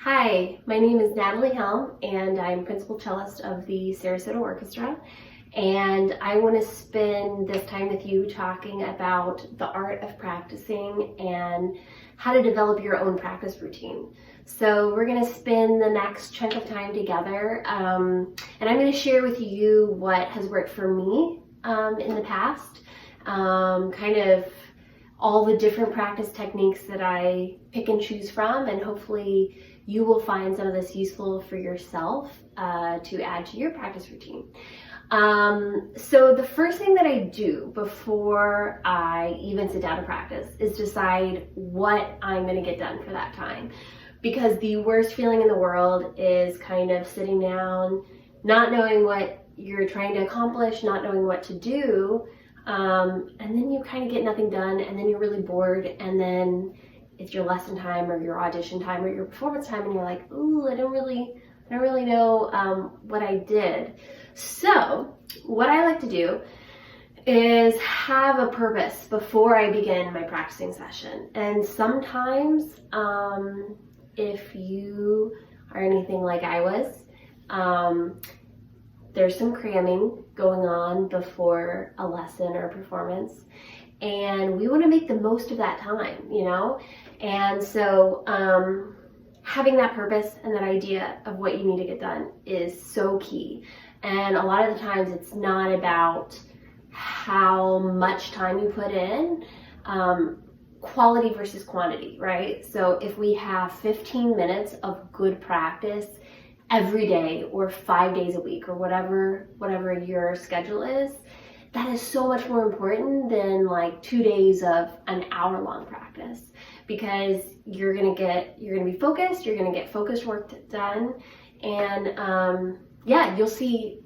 Hi, my name is Natalie Helm and I'm principal cellist of the Sarasota Orchestra, and I want to spend this time with you talking about the art of practicing and how to develop your own practice routine. So we're going to spend the next chunk of time together, and I'm going to share with you what has worked for me in the past, kind of all the different practice techniques that I pick and choose from, and hopefully you will find some of this useful for yourself to add to your practice routine. So the first thing that I do before I even sit down to practice is decide what I'm going to get done for that time. Because the worst feeling in the world is kind of sitting down, not knowing what you're trying to accomplish, not knowing what to do, and then you kind of get nothing done, and then you're really bored, and then it's your lesson time or your audition time or your performance time, and you're like, ooh, I don't really know what I did. So what I like to do is have a purpose before I begin my practicing session. And sometimes if you are anything like I was, there's some cramming going on before a lesson or a performance, and we want to make the most of that time, you know? And so having that purpose and that idea of what you need to get done is so key. And a lot of the times it's not about how much time you put in, quality versus quantity, right? So if we have 15 minutes of good practice every day or 5 days a week or whatever your schedule is, that is so much more important than like 2 days of an hour-long practice, because you're gonna be focused, you're gonna get focused work done, and yeah, you'll see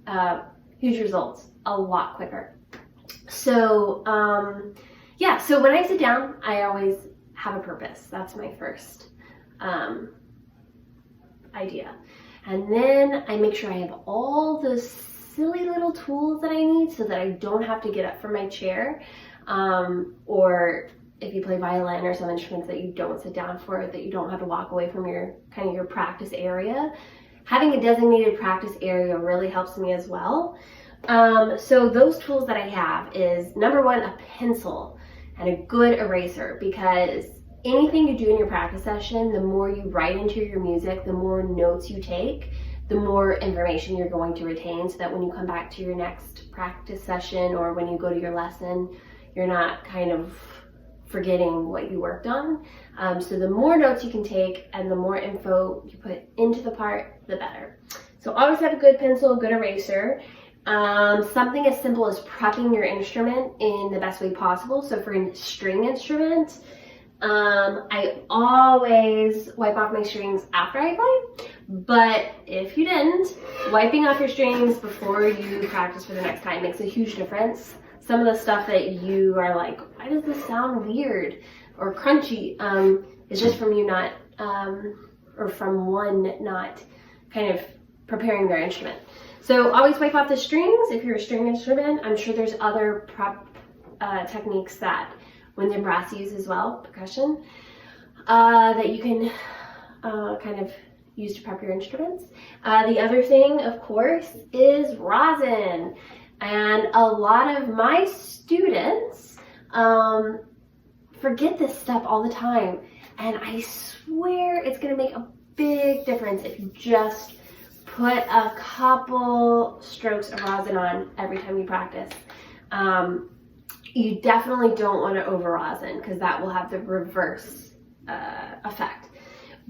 huge results a lot quicker. So yeah, so when I sit down, I always have a purpose. That's my first idea. And then I make sure I have all the silly little tools that I need so that I don't have to get up from my chair, or if you play violin or some instruments that you don't sit down for, that you don't have to walk away from your practice area. Having a designated practice area really helps me as well. So those tools that I have is, number one, a pencil and a good eraser, because anything you do in your practice session, the more you write into your music, the more notes you take, the more information you're going to retain, so that when you come back to your next practice session or when you go to your lesson, you're not kind of forgetting what you worked on. So the more notes you can take and the more info you put into the part, the better. So always have a good pencil, a good eraser. Something as simple as prepping your instrument in the best way possible. So for a string instrument, I always wipe off my strings after I play, but if you didn't, wiping off your strings before you practice for the next time makes a huge difference. Some of the stuff that you are like, why does this sound weird or crunchy, is just from you not, or from one not kind of preparing their instrument. So always wipe off the strings if you're a string instrument. I'm sure there's other prep techniques that when they're brass used as well, percussion, that you can kind of use to prep your instruments. The other thing, of course, is rosin. And a lot of my students forget this stuff all the time. And I swear it's gonna make a big difference if you just put a couple strokes of rosin on every time you practice. You definitely don't want to over rosin, because that will have the reverse effect.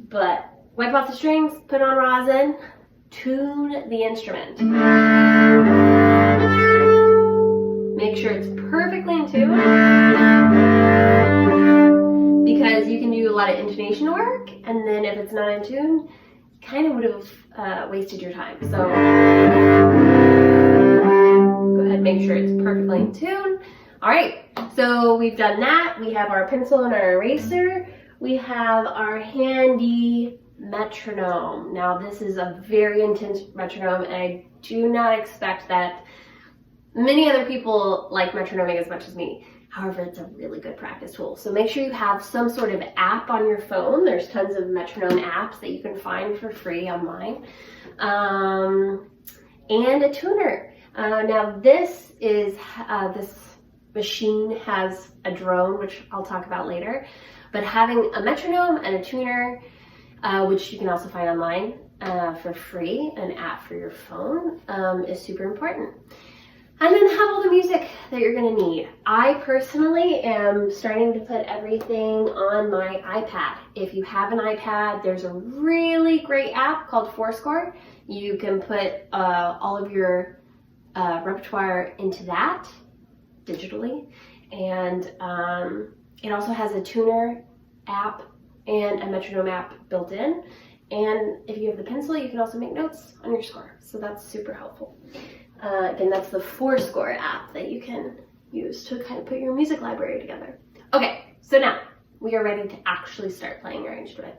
But wipe off the strings, put on rosin, tune the instrument. Make sure it's perfectly in tune, because you can do a lot of intonation work, and then if it's not in tune, you kind of would have wasted your time. So go ahead and make sure it's perfectly in tune. All right, so we've done that. We have our pencil and our eraser. We have our handy metronome. Now this is a very intense metronome, and I do not expect that many other people like metronoming as much as me. However, it's a really good practice tool. So make sure you have some sort of app on your phone. There's tons of metronome apps that you can find for free online. And a tuner. Now this machine has a drone, which I'll talk about later, but having a metronome and a tuner, which you can also find online for free, an app for your phone, is super important. And then have all the music that you're going to need. I personally am starting to put everything on my iPad. If you have an iPad, there's a really great app called Fourscore. You can put all of your repertoire into that digitally. And it also has a tuner app and a metronome app built in. And if you have the pencil, you can also make notes on your score. So that's super helpful. Again, that's the Fourscore app that you can use to kind of put your music library together. Okay, so now we are ready to actually start playing your instrument.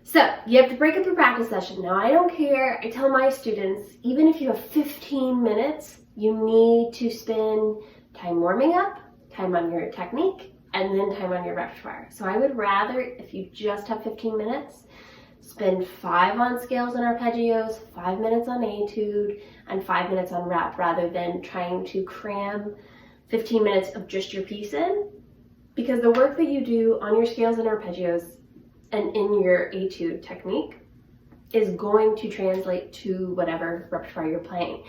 So you have to break up your practice session. Now I don't care, I tell my students, even if you have 15 minutes, you need to spend time warming up, time on your technique, and then time on your repertoire. So I would rather, if you just have 15 minutes, spend 5 on scales and arpeggios, 5 minutes on etude, and 5 minutes on rep, rather than trying to cram 15 minutes of just your piece in. Because the work that you do on your scales and arpeggios and in your etude technique is going to translate to whatever repertoire you're playing.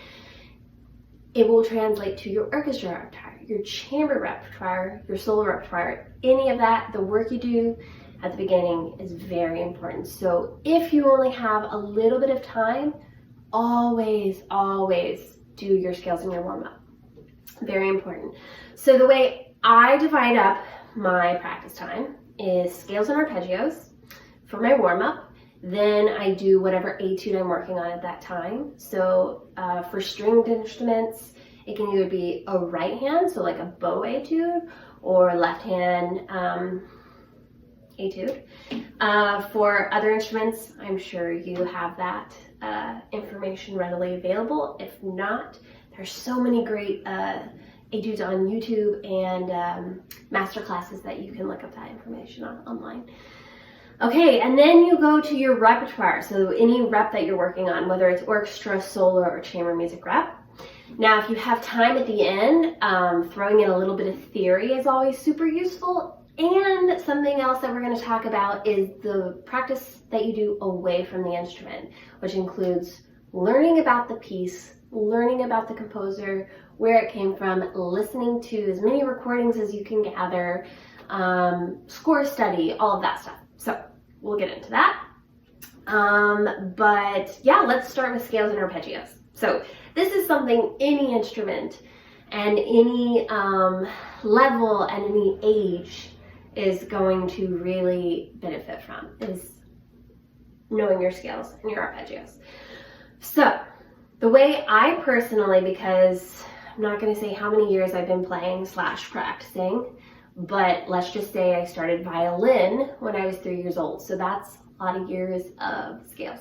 It will translate to your orchestra repertoire, your chamber repertoire, your solo repertoire, any of that. The work you do at the beginning is very important. So if you only have a little bit of time, always do your scales and your warm-up. Very important. So the way I divide up my practice time is scales and arpeggios for my warm-up. Then I do whatever etude I'm working on at that time. So for stringed instruments, it can either be a right hand, so like a bow etude, or left hand etude. For other instruments, I'm sure you have that information readily available. If not, there's so many great etudes on YouTube and master classes that you can look up that information online. Okay, and then you go to your repertoire. So any rep that you're working on, whether it's orchestra, solo, or chamber music rep. Now, if you have time at the end, throwing in a little bit of theory is always super useful. And something else that we're going to talk about is the practice that you do away from the instrument, which includes learning about the piece, learning about the composer, where it came from, listening to as many recordings as you can gather, score study, all of that stuff. So we'll get into that. But yeah, let's start with scales and arpeggios. So this is something any instrument and any level and any age is going to really benefit from, is knowing your scales and your arpeggios. So the way I personally, because I'm not going to say how many years I've been playing / practicing, but let's just say I started violin when I was 3 years old. So that's a lot of years of scales.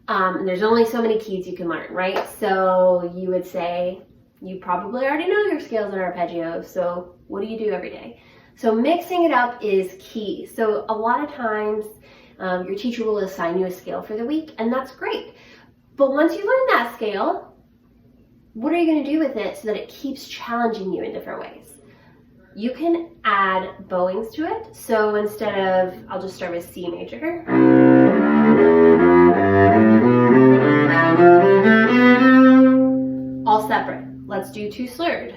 There's only so many keys you can learn, right? So you would say you probably already know your scales and arpeggios. So what do you do every day? So mixing it up is key. So a lot of times your teacher will assign you a scale for the week, and that's great. But once you learn that scale, what are you going to do with it so that it keeps challenging you in different ways? You can add bowings to it. So instead of, I'll just start with C major. All separate. Let's do 2 slurred.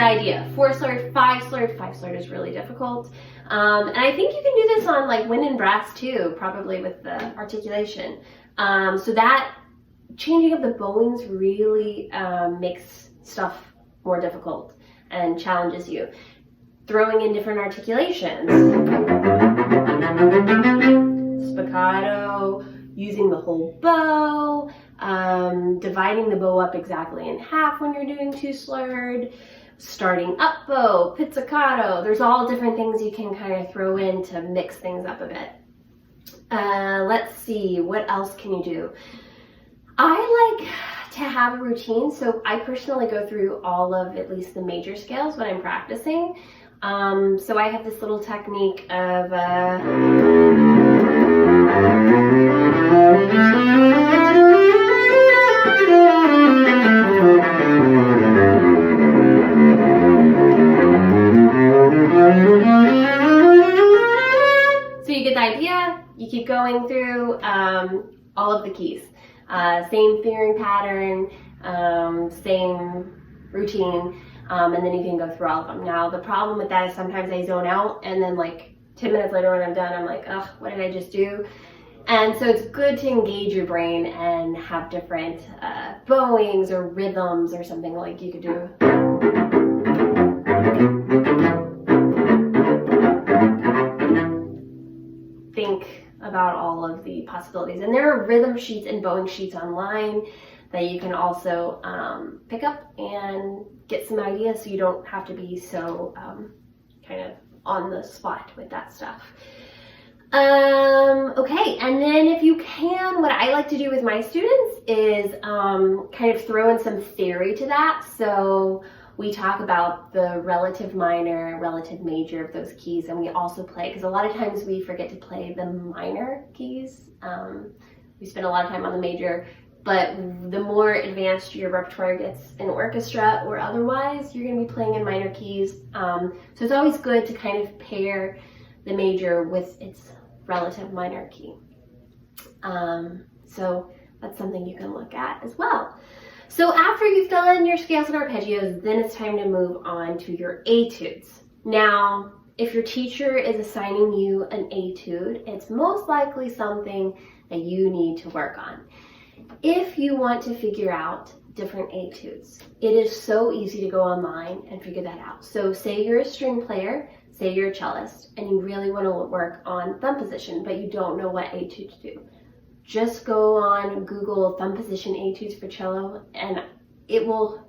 Idea. 4 slurred, 5 slurred. 5 slurred is really difficult. And I think you can do this on like wind and brass too, probably with the articulation. So that changing up the bowings really makes stuff more difficult and challenges you. Throwing in different articulations. Spiccato, using the whole bow, dividing the bow up exactly in half when you're doing 2 slurred. starting up bow, pizzicato. There's all different things you can kind of throw in to mix things up a bit. Let's see, what else can you do? I like to have a routine, so I personally go through all of at least the major scales when I'm practicing. So I have this little technique of so you get the idea, you keep going through all of the keys. Same fingering pattern, same routine, and then you can go through all of them. Now, the problem with that is sometimes I zone out, and then like 10 minutes later when I'm done, I'm like, ugh, what did I just do? And so it's good to engage your brain and have different bowings or rhythms or something like you could do. Think about all of the possibilities. And there are rhythm sheets and bowing sheets online that you can also pick up and get some ideas so you don't have to be so kind of on the spot with that stuff. Okay, and then if you can, what I like to do with my students is kind of throw in some theory to that. So we talk about the relative minor, relative major of those keys, and we also play, because a lot of times we forget to play the minor keys. We spend a lot of time on the major, but the more advanced your repertoire gets in orchestra or otherwise, you're going to be playing in minor keys. So it's always good to kind of pair the major with its relative minor key. So that's something you can look at as well. So after you've done your scales and arpeggios, then it's time to move on to your etudes. Now, if your teacher is assigning you an etude, it's most likely something that you need to work on. If you want to figure out different etudes, it is so easy to go online and figure that out. So say you're a string player, say you're a cellist, and you really want to work on thumb position, but you don't know what etude to do. Just go on Google thumb position etudes for cello, and it will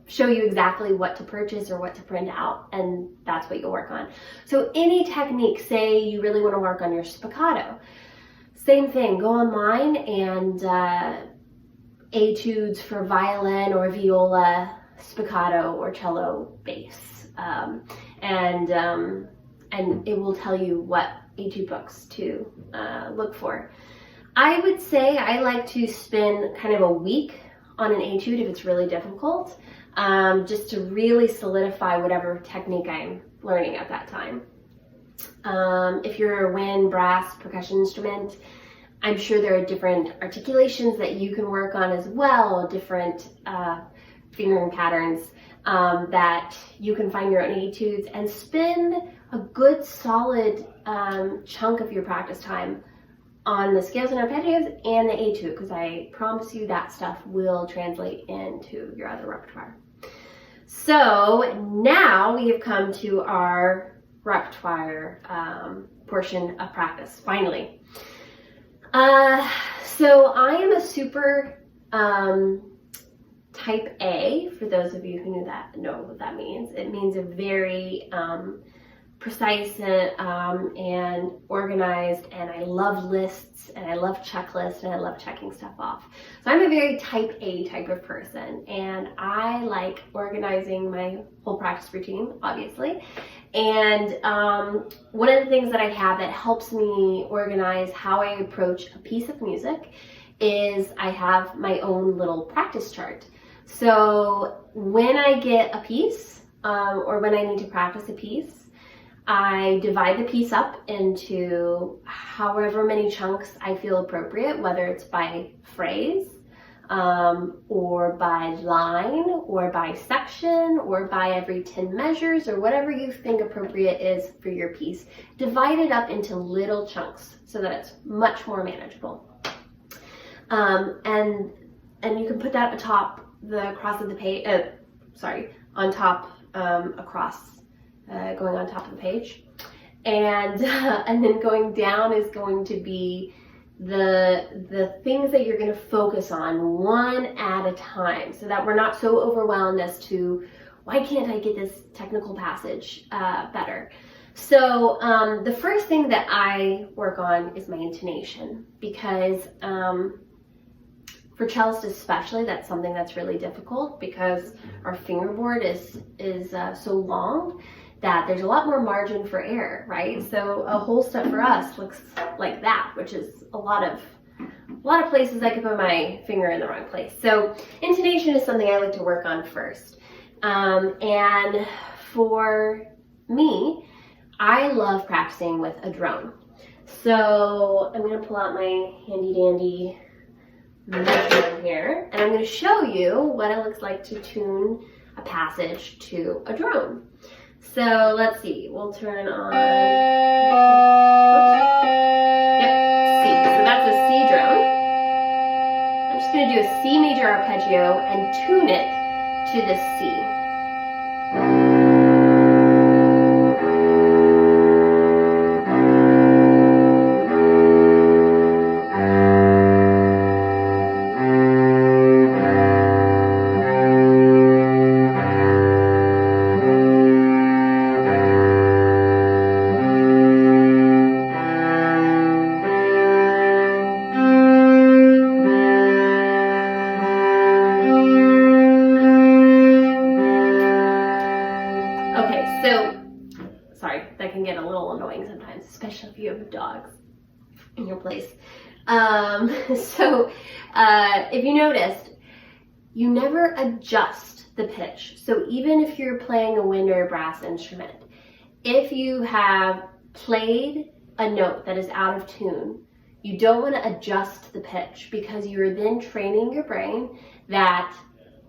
show you exactly what to purchase or what to print out, and that's what you'll work on. So any technique, say you really want to work on your spiccato, same thing, go online and etudes for violin or viola, spiccato, or cello bass, and it will tell you what etude books to look for. I would say I like to spend kind of a week on an etude if it's really difficult, just to really solidify whatever technique I'm learning at that time. If you're a wind, brass, percussion instrument, I'm sure there are different articulations that you can work on as well, different fingering patterns that you can find your own etudes, and spend a good solid chunk of your practice time on the scales and arpeggios and the etude, because I promise you that stuff will translate into your other repertoire. So now we have come to our repertoire portion of practice, finally. So I am a super type A, for those of you who know what that means. It means a very precise and organized, and I love lists, and I love checklists, and I love checking stuff off. So I'm a very type A type of person, and I like organizing my whole practice routine, obviously. And one of the things that I have that helps me organize how I approach a piece of music is I have my own little practice chart. So when I get a piece, or when I need to practice a piece, I divide the piece up into however many chunks I feel appropriate, whether it's by phrase, or by line, or by section, or by every 10 measures, or whatever you think appropriate is for your piece. Divide it up into little chunks so that it's much more manageable. And you can put that atop the across of the page, on top, across, going on top of the page. And then going down is going to be the things that you're going to focus on one at a time, so that we're not so overwhelmed as to why can't I get this technical passage better? So the first thing that I work on is my intonation, because for cellists especially, that's something that's really difficult, because our fingerboard is so long that there's a lot more margin for error, right? So a whole step for us looks like that, which is a lot of places I could put my finger in the wrong place. So intonation is something I like to work on first. And for me, I love practicing with a drone. So I'm going to pull out my handy dandy measuring here, and I'm going to show you what it looks like to tune a passage to a drone. So let's see, we'll turn on, yep, C. So that's a C drone. I'm just going to do a C major arpeggio and tune it to the C. That can get a little annoying sometimes, especially if you have dogs in your place. If you noticed, you never adjust the pitch. So even if you're playing a wind or a brass instrument, if you have played a note that is out of tune, you don't want to adjust the pitch, because you're then training your brain that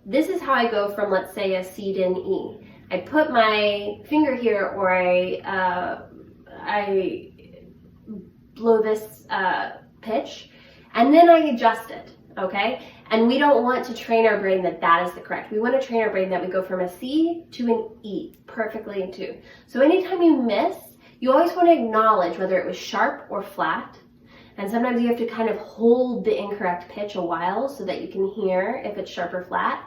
this is how I go from, let's say, a C to an E. I put my finger here, or I blow this pitch, and then I adjust it, okay? And we don't want to train our brain that that is the correct. We want to train our brain that we go from a C to an E, perfectly in tune. So anytime you miss, you always want to acknowledge whether it was sharp or flat. And sometimes you have to kind of hold the incorrect pitch a while so that you can hear if it's sharp or flat.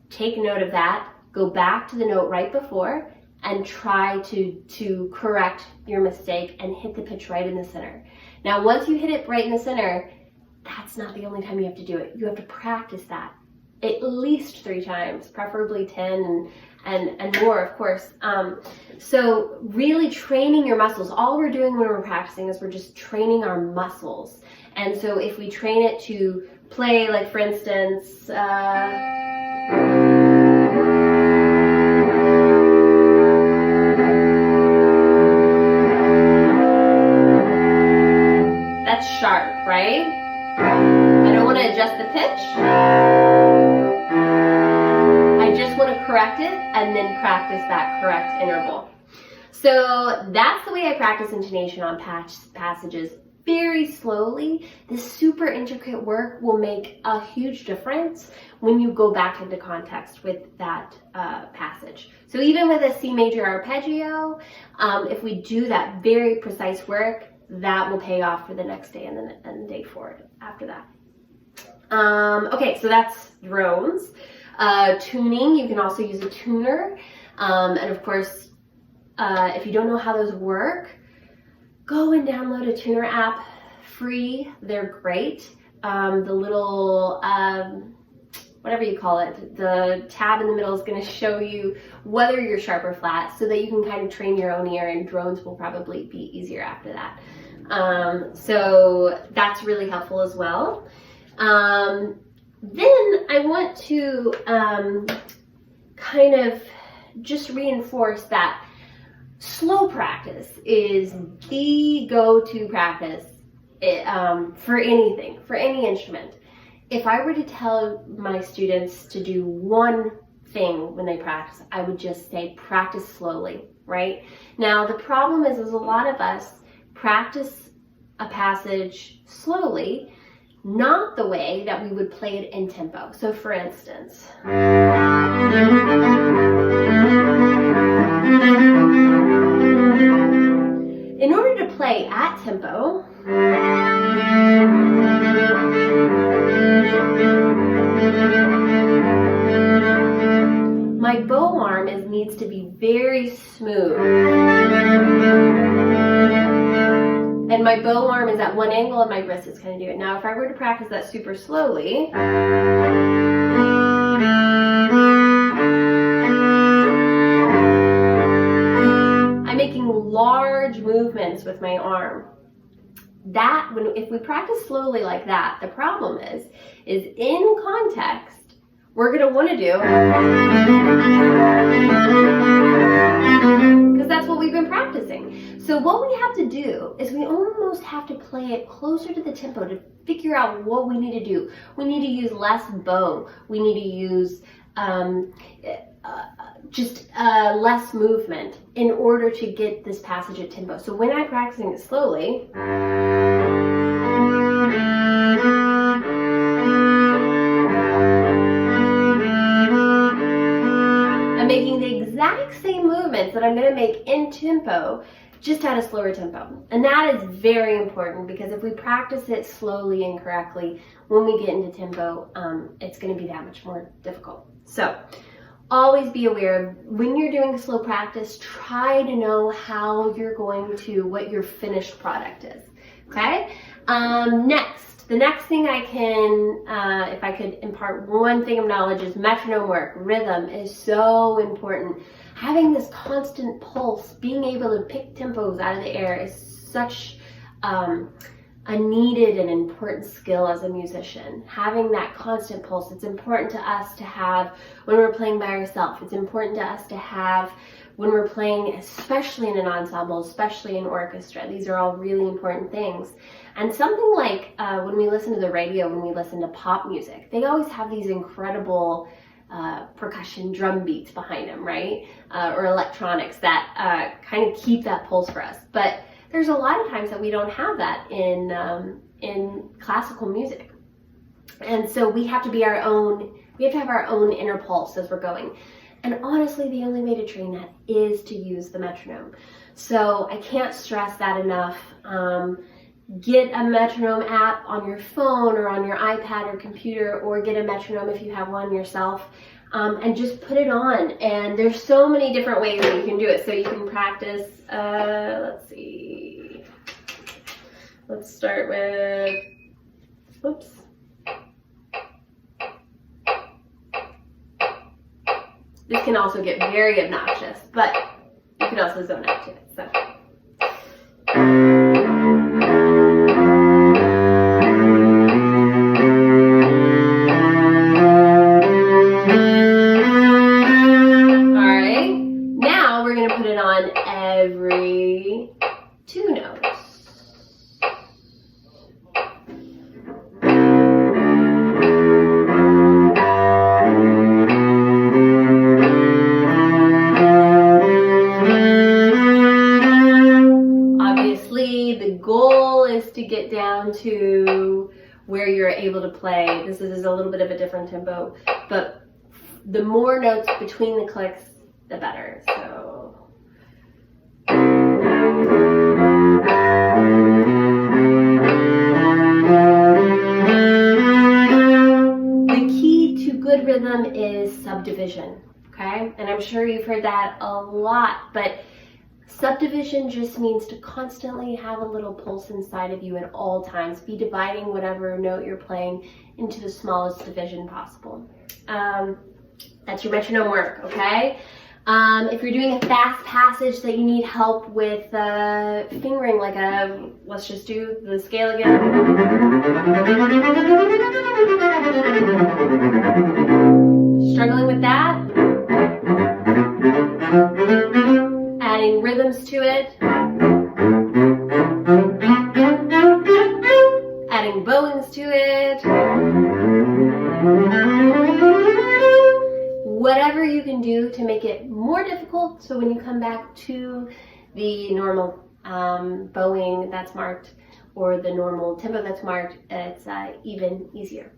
Take note of that. Go back to the note right before and try to correct your mistake and hit the pitch right in the center. Now, once you hit it right in the center, that's not the only time you have to do it. You have to practice that at least 3 times, preferably 10 and more, of course. So really training your muscles. All we're doing when we're practicing is we're just training our muscles. And so if we train it to play, like for instance, sharp, right? I don't want to adjust the pitch. I just want to correct it and then practice that correct interval. So that's the way I practice intonation on passages, very slowly. This super intricate work will make a huge difference when you go back into context with that passage. So even with a C major arpeggio, if we do that very precise work, that will pay off for the next day and the day forward after that. Okay, so that's drones. Tuning, you can also use a tuner. And of course, if you don't know how those work, go and download a tuner app, free. They're great. The little, whatever you call it, the tab in the middle is going to show you whether you're sharp or flat, so that you can kind of train your own ear, and drones will probably be easier after that. So that's really helpful as well. Then I want to kind of just reinforce that slow practice is the go-to practice for anything, for any instrument. If I were to tell my students to do one thing when they practice, I would just say practice slowly, right? Now, the problem is a lot of us practice a passage slowly, not the way that we would play it in tempo. So for instance, in order to play at tempo, my bow arm very smooth. And my bow arm is at one angle and my wrist is kind of doing it. Now, if I were to practice that super slowly, I'm making large movements with my arm. That, if we practice slowly like that, the problem is in context, we're going to want to do, because that's what we've been practicing. So what we have to do is we almost have to play it closer to the tempo to figure out what we need to do. We need to use less bow. We need to use less movement in order to get this passage at tempo. So when I'm practicing it slowly, I'm making the exact same movements that I'm going to make in tempo, just at a slower tempo. And that is very important, because if we practice it slowly and correctly, when we get into tempo, it's going to be that much more difficult. So always be aware, when you're doing slow practice, try to know how you're going to, what your finished product is. Okay? The next thing I can, if I could impart one thing of knowledge, is metronome work. Rhythm is so important. Having this constant pulse, being able to pick tempos out of the air is such a needed and important skill as a musician. Having that constant pulse, it's important to us to have when we're playing by ourselves. It's important to us to have when we're playing, especially in an ensemble, especially in orchestra. These are all really important things. And something like when we listen to the radio, when we listen to pop music, they always have these incredible percussion drum beats behind them, right? Or electronics that kind of keep that pulse for us. But there's a lot of times that we don't have that in classical music. And so we have to be our own, we have to have our own inner pulse as we're going. And honestly, the only way to train that is to use the metronome. So I can't stress that enough. Get a metronome app on your phone or on your iPad or computer, or get a metronome if you have one yourself, and just put it on. And there's so many different ways that you can do it. So you can practice, let's see. Let's start with, whoops. This can also get very obnoxious, but you can also zone out to it. So. Every two notes. Obviously, the goal is to get down to where you're able to play. This is a little bit of a different tempo, but the more notes between the clicks, the better. So. The key to good rhythm is subdivision, okay? And I'm sure you've heard that a lot, but subdivision just means to constantly have a little pulse inside of you at all times. Be dividing whatever note you're playing into the smallest division possible. That's your metronome work, okay? If you're doing a fast passage that you need help with fingering, like let's just do the scale again. Struggling with that? Adding rhythms to it. Adding bowings to it. Whatever you can do to make it more difficult, so when you come back to the normal bowing that's marked, or the normal tempo that's marked, it's even easier.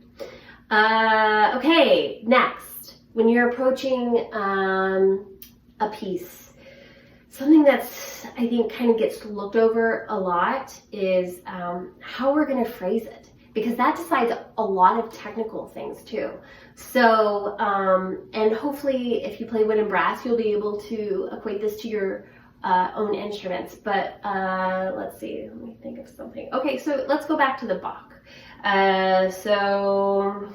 Okay, next, when you're approaching a piece, something that's, I think, kind of gets looked over a lot is how we're going to phrase it. because that decides a lot of technical things too. So, and hopefully if you play wood and brass, you'll be able to equate this to your own instruments. But let's see, let me think of something. Okay, so let's go back to the Bach. So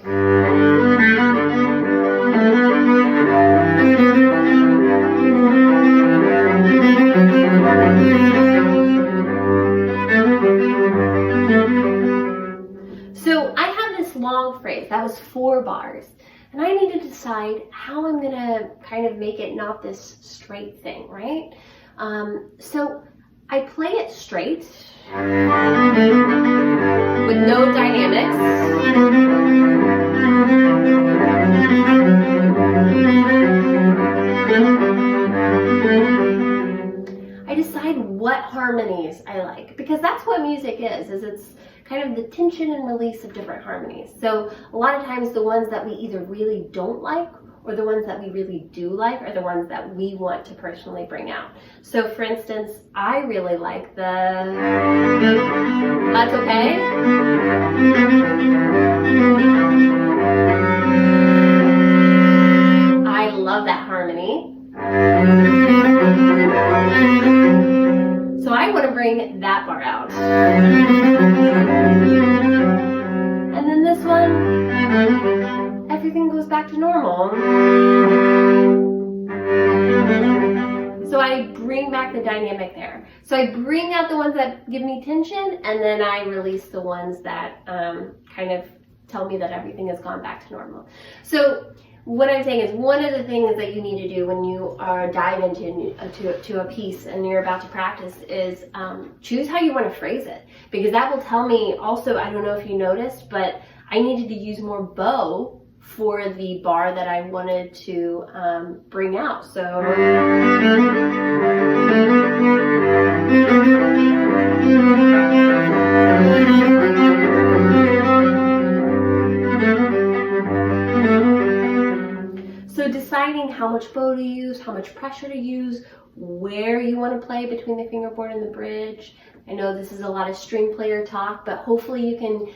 I have this long phrase that was 4 bars, and I need to decide how I'm gonna kind of make it not this straight thing, right? So I play it straight with no dynamics. I decide what harmonies I like, because that's what music is it's kind of the tension and release of different harmonies. So a lot of times the ones that we either really don't like or the ones that we really do like are the ones that we want to personally bring out. So for instance, I really like the That's Okay. I love that harmony. So I want to bring that bar out. And then this one, everything goes back to normal. So I bring back the dynamic there. So I bring out the ones that give me tension, and then I release the ones that kind of tell me that everything has gone back to normal. So what I'm saying is, one of the things that you need to do when you dive into a piece and you're about to practice is choose how you want to phrase it, because that will tell me also, I don't know if you noticed, but I needed to use more bow for the bar that I wanted to bring out. So deciding how much bow to use, how much pressure to use, where you want to play between the fingerboard and the bridge. I know this is a lot of string player talk, but hopefully you can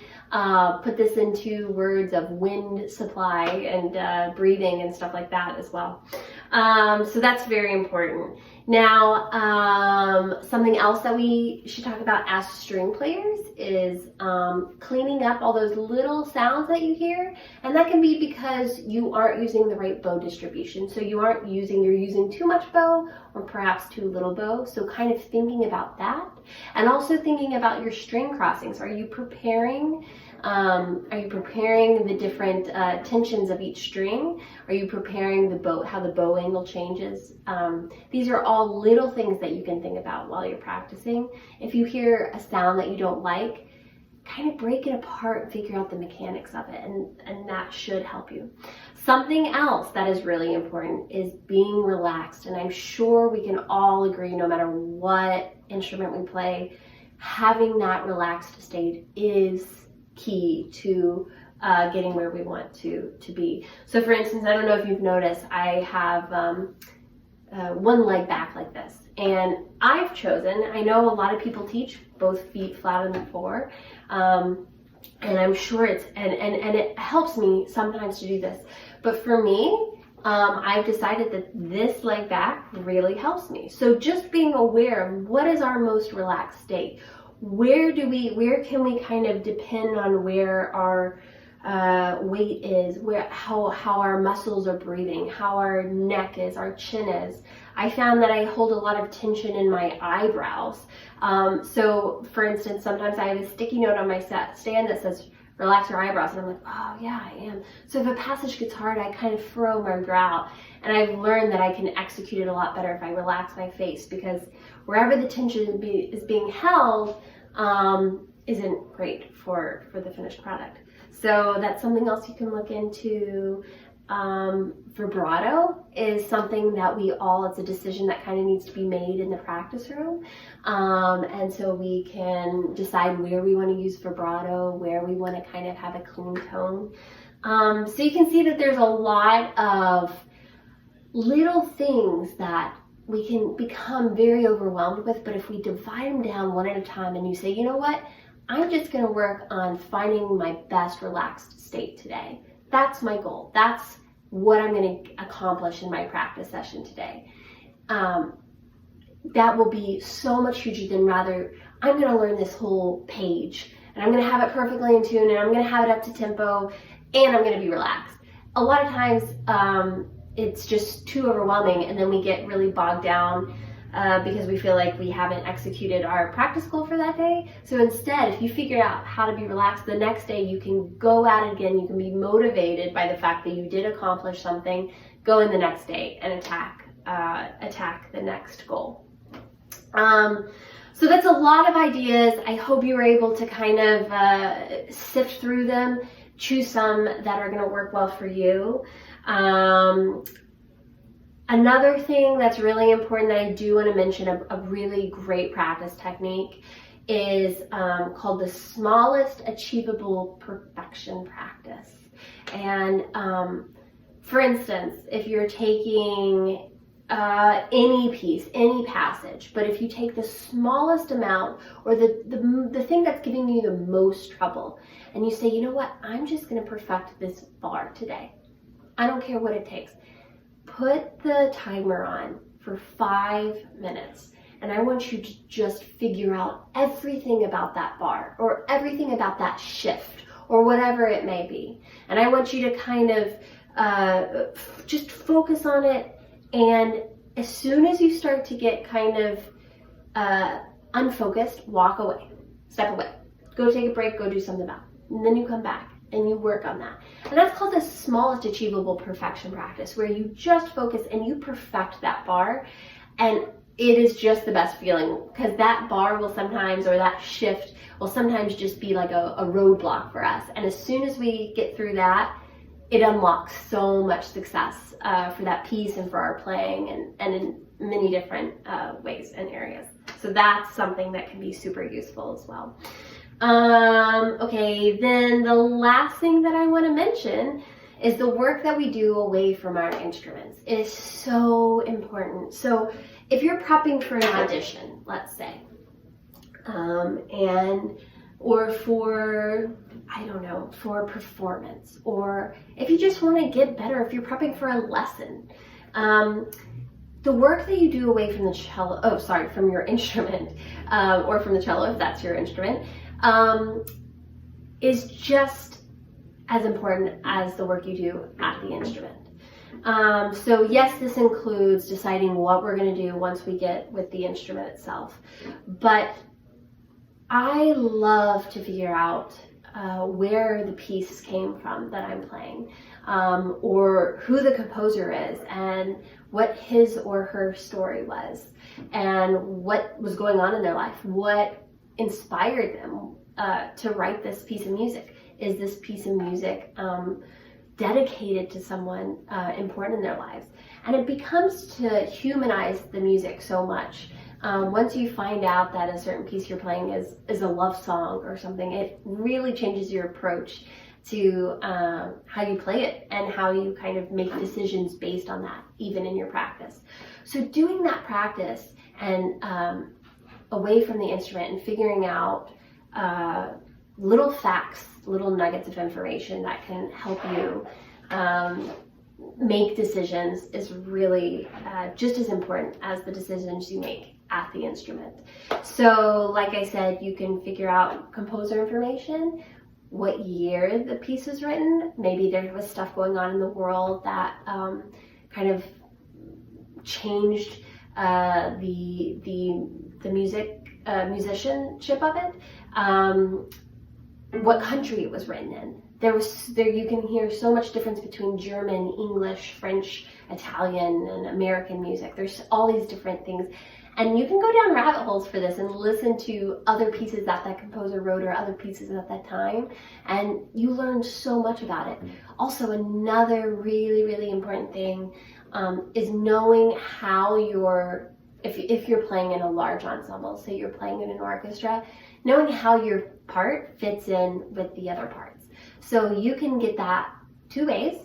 put this into words of wind supply and breathing and stuff like that as well. So that's very important. Now, something else that we should talk about as string players is cleaning up all those little sounds that you hear, and that can be because you aren't using the right bow distribution. So you're using too much bow or perhaps too little bow. So kind of thinking about that, and also thinking about your string crossings. Are you preparing the different tensions of each string? Are you preparing the bow, how the bow angle changes? These are all little things that you can think about while you're practicing. If you hear a sound that you don't like, kind of break it apart and figure out the mechanics of it, and that should help you. Something else that is really important is being relaxed, and I'm sure we can all agree, no matter what instrument we play, having that relaxed state is key to getting where we want to be. So for instance, I don't know if you've noticed, I have one leg back like this, and I've chosen, I know a lot of people teach both feet flat on the floor, and I'm sure and it helps me sometimes to do this, but for me, I've decided that this leg back really helps me. So just being aware of what is our most relaxed state. Where can we kind of depend on where our weight is, how our muscles are breathing, how our neck is, our chin is. I found that I hold a lot of tension in my eyebrows. So for instance, sometimes I have a sticky note on my stand that says, relax your eyebrows. And I'm like, oh yeah, I am. So if a passage gets hard, I kind of furrow my brow. And I've learned that I can execute it a lot better if I relax my face, because wherever the tension is being held isn't great for the finished product. So that's something else you can look into. Vibrato is something that it's a decision that kind of needs to be made in the practice room. And so we can decide where we want to use vibrato, where we want to kind of have a clean tone. So you can see that there's a lot of little things that we can become very overwhelmed with, but if we divide them down one at a time and you say, you know what, I'm just going to work on finding my best relaxed state today. That's my goal. That's what I'm going to accomplish in my practice session today. That will be so much huger than rather, I'm going to learn this whole page and I'm going to have it perfectly in tune and I'm going to have it up to tempo and I'm going to be relaxed. A lot of times it's just too overwhelming and then we get really bogged down because we feel like we haven't executed our practice goal for that day. So instead, if you figure out how to be relaxed, the next day you can go at it again. You can be motivated by the fact that you did accomplish something, go in the next day and attack the next goal. So that's a lot of ideas. I hope you were able to kind of sift through them, choose some that are going to work well for you. Another thing that's really important that I do want to mention, a really great practice technique, is called the smallest achievable perfection practice. And for instance, if you're taking any piece, any passage, but if you take the smallest amount or the thing that's giving you the most trouble and you say, you know what, I'm just going to perfect this bar today. I don't care what it takes. Put the timer on for 5 minutes and I want you to just figure out everything about that bar or everything about that shift or whatever it may be. And I want you to kind of just focus on it. And as soon as you start to get kind of unfocused, walk away, step away, go take a break, go do something about it. And then you come back and you work on that. And that's called the smallest achievable perfection practice, where you just focus and you perfect that bar. And it is just the best feeling because that bar will sometimes, or that shift will sometimes just be like a roadblock for us. And as soon as we get through that, it unlocks so much success for that piece and for our playing and in many different ways and areas. So that's something that can be super useful as well. Okay, then the last thing that I want to mention is the work that we do away from our instruments is so important. So if you're prepping for an audition, let's say, or for, I don't know, for a performance, or if you just want to get better, if you're prepping for a lesson, the work that you do away from the cello, from your instrument, or from the cello, if that's your instrument, is just as important as the work you do at the instrument. So yes, this includes deciding what we're going to do once we get with the instrument itself, but I love to figure out where the piece came from that I'm playing, or who the composer is and what his or her story was and what was going on in their life, what inspired them to write this piece of music. Is this piece of music dedicated to someone important in their lives? And it becomes to humanize the music so much. Once you find out that a certain piece you're playing is a love song or something, it really changes your approach to how you play it and how you kind of make decisions based on that, even in your practice. So doing that practice and away from the instrument and figuring out little facts, little nuggets of information that can help you make decisions is really just as important as the decisions you make at the instrument. So like I said, you can figure out composer information, what year the piece was written. Maybe there was stuff going on in the world that kind of changed the musicianship of it. What country it was written in. There you can hear so much difference between German, English, French, Italian, and American music. There's all these different things. And you can go down rabbit holes for this and listen to other pieces that composer wrote or other pieces at that time. And you learn so much about it. Also, another really, really important thing is knowing how if you're playing in a large ensemble, say you're playing in an orchestra, knowing how your part fits in with the other parts. So you can get that two ways.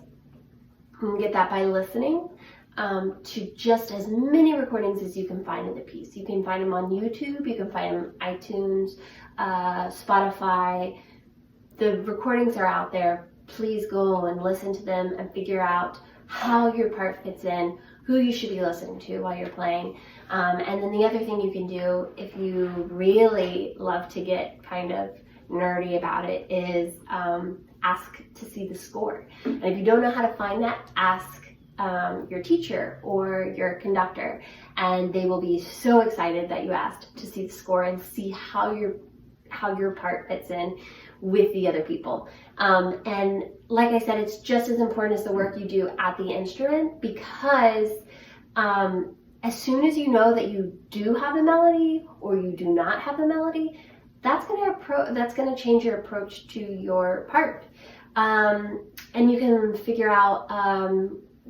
You can get that by listening to just as many recordings as you can find of the piece. You can find them on YouTube, you can find them on iTunes, Spotify. The recordings are out there. Please go and listen to them and figure out how your part fits in, who you should be listening to while you're playing. And then the other thing you can do, if you really love to get kind of nerdy about it, is ask to see the score. And if you don't know how to find that, ask your teacher or your conductor, and they will be so excited that you asked to see the score and see how your part fits in with the other people. And like I said, it's just as important as the work you do at the instrument, because as soon as you know that you do have the melody or you do not have the melody, that's gonna change your approach to your part. And you can figure out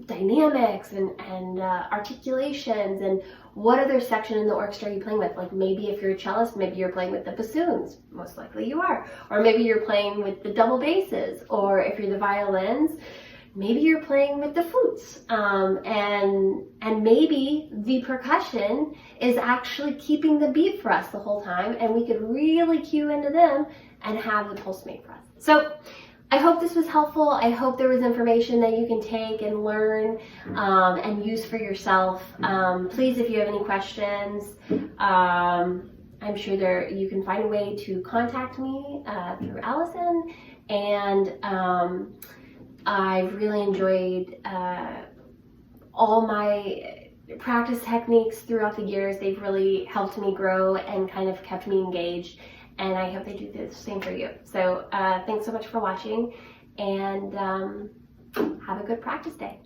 dynamics and articulations and what other section in the orchestra are you playing with. Like maybe if you're a cellist, maybe you're playing with the bassoons, most likely you are, or maybe you're playing with the double basses, or if you're the violins, maybe you're playing with the flutes, and maybe the percussion is actually keeping the beat for us the whole time, and we could really cue into them and have the pulse made for us. So I hope this was helpful. I hope there was information that you can take and learn and use for yourself. Please, if you have any questions, I'm sure you can find a way to contact me through Allison. And I've really enjoyed all my practice techniques throughout the years. They've really helped me grow and kind of kept me engaged. And I hope they do the same for you. So thanks so much for watching, and have a good practice day.